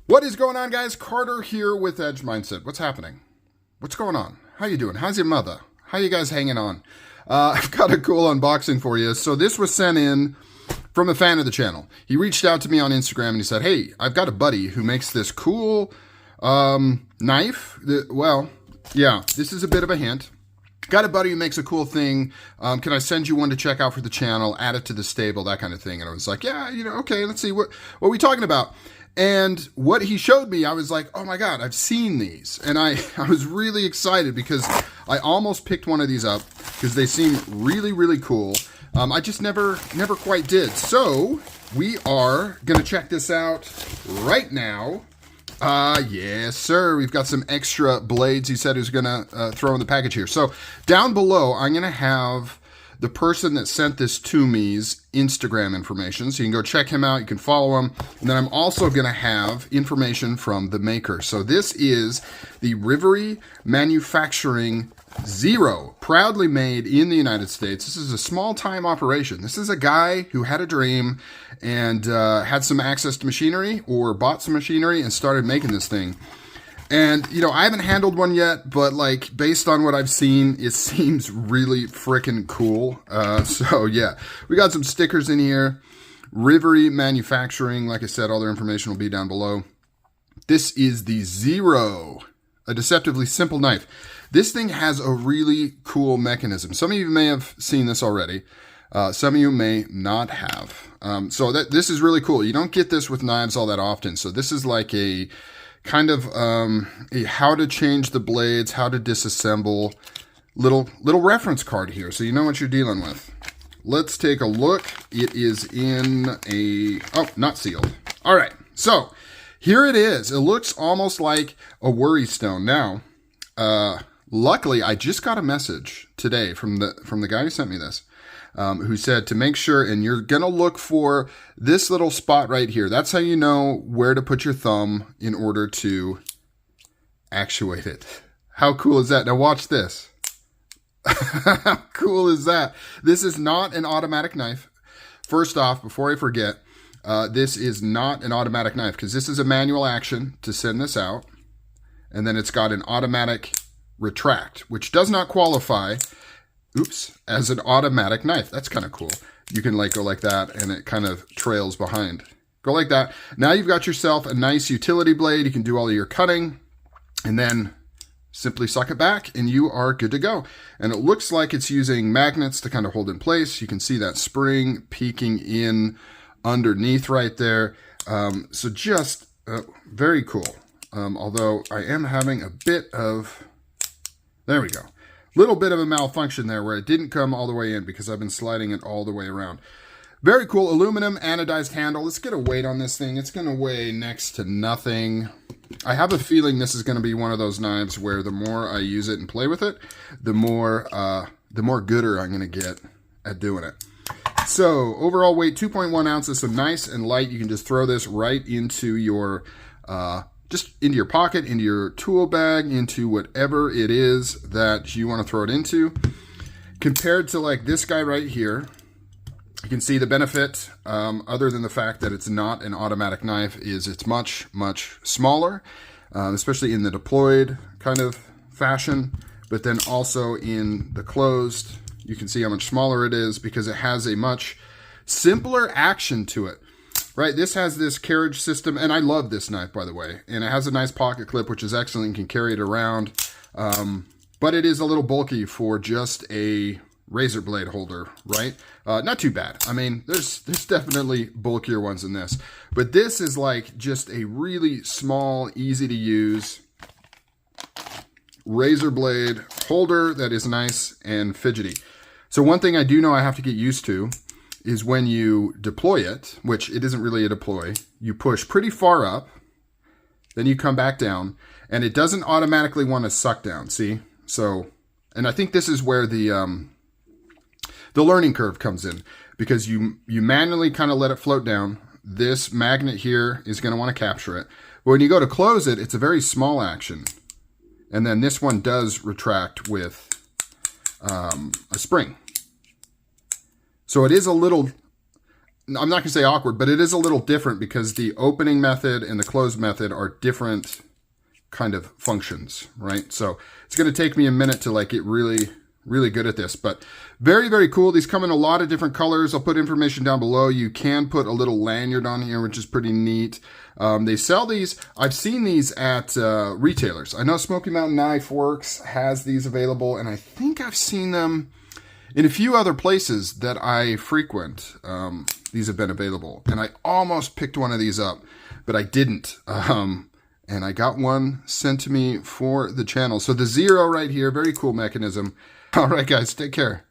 What is going on, guys? Carter here with Edge Mindset. What's happening? What's going on? How you doing? How's your mother? How you guys hanging on? I've got a cool unboxing for you. So this was sent in from a fan of the channel. He reached out to me on Instagram and he said, hey, I've got a buddy who makes this cool knife. Well, yeah, this is a bit of a hint. Got a buddy who makes a cool thing. Can I send you one to check out for the channel, add it to the stable, that kind of thing? And I was like, yeah, okay, let's see. What are we talking about? And what he showed me, I was like, oh my God, I've seen these. And I was really excited because I almost picked one of these up because they seem really, really cool. I just never quite did. So we are going to check this out right now. Yes, sir. We've got some extra blades he said he was going to throw in the package here. So down below, I'm going to have the person that sent this to me's Instagram information. So you can go check him out. You can follow him. And then I'm also going to have information from the maker. So this is the Rivery Manufacturing Zero, proudly made in the United States. This is a small-time operation. This is a guy who had a dream and had some access to machinery or bought some machinery and started making this thing. And, I haven't handled one yet, but, based on what I've seen, it seems really freaking cool. So, yeah, we got some stickers in here. Rivery Manufacturing, like I said, all their information will be down below. This is the Zero, a deceptively simple knife. This thing has a really cool mechanism. Some of you may have seen this already. Some of you may not have. So this is really cool. You don't get this with knives all that often. So this is like a kind of a how to change the blades, how to disassemble little reference card here. So you know what you're dealing with. Let's take a look. It is in not sealed. All right. So here it is. It looks almost like a worry stone. Now, luckily, I just got a message today from the guy who sent me this, who said to make sure, and you're going to look for this little spot right here. That's how you know where to put your thumb in order to actuate it. How cool is that? Now watch this. How cool is that? This is not an automatic knife. First off, before I forget, this is not an automatic knife because this is a manual action to send this out. And then it's got an automatic retract, which does not qualify, as an automatic knife. That's kind of cool. You can go like that and it kind of trails behind. Go like that. Now you've got yourself a nice utility blade. You can do all of your cutting and then simply suck it back and you are good to go. And it looks like it's using magnets to kind of hold in place. You can see that spring peeking in underneath right there. So just very cool. Although I am having a bit of, there we go. Little bit of a malfunction there where it didn't come all the way in because I've been sliding it all the way around. Very cool aluminum anodized handle. Let's get a weight on this thing. It's going to weigh next to nothing. I have a feeling this is going to be one of those knives where the more I use it and play with it, the more gooder I'm going to get at doing it. So overall weight 2.1 ounces, so nice and light. You can just throw this right into your just into your pocket, into your tool bag, into whatever it is that you want to throw it into. Compared to this guy right here, you can see the benefit, other than the fact that it's not an automatic knife, is it's much, much smaller, especially in the deployed kind of fashion, but then also in the closed, you can see how much smaller it is because it has a much simpler action to it. Right, this has this carriage system, and I love this knife, by the way. And it has a nice pocket clip, which is excellent. You can carry it around. But it is a little bulky for just a razor blade holder, right? Not too bad. I mean, there's definitely bulkier ones than this. But this is just a really small, easy to use razor blade holder that is nice and fidgety. So one thing I do know I have to get used to is when you deploy it, which it isn't really a deploy, you push pretty far up, then you come back down, and it doesn't automatically want to suck down, see? So, and I think this is where the learning curve comes in, because you manually kind of let it float down. This magnet here is going to want to capture it. But when you go to close it, it's a very small action. And then this one does retract with a spring. So it is a little I'm not going to say awkward, but it is a little different because the opening method and the close method are different kind of functions, right? So it's going to take me a minute to like get really good at this, but very, very cool. These come in a lot of different colors. I'll put information down below. You can put a little lanyard on here, which is pretty neat. They sell these. I've seen these at retailers. I know Smoky Mountain Knife Works has these available, and I think I've seen them in a few other places that I frequent. These have been available, and I almost picked one of these up, but I didn't. And I got one sent to me for the channel. So the 0 right here, very cool mechanism. All right, guys, take care.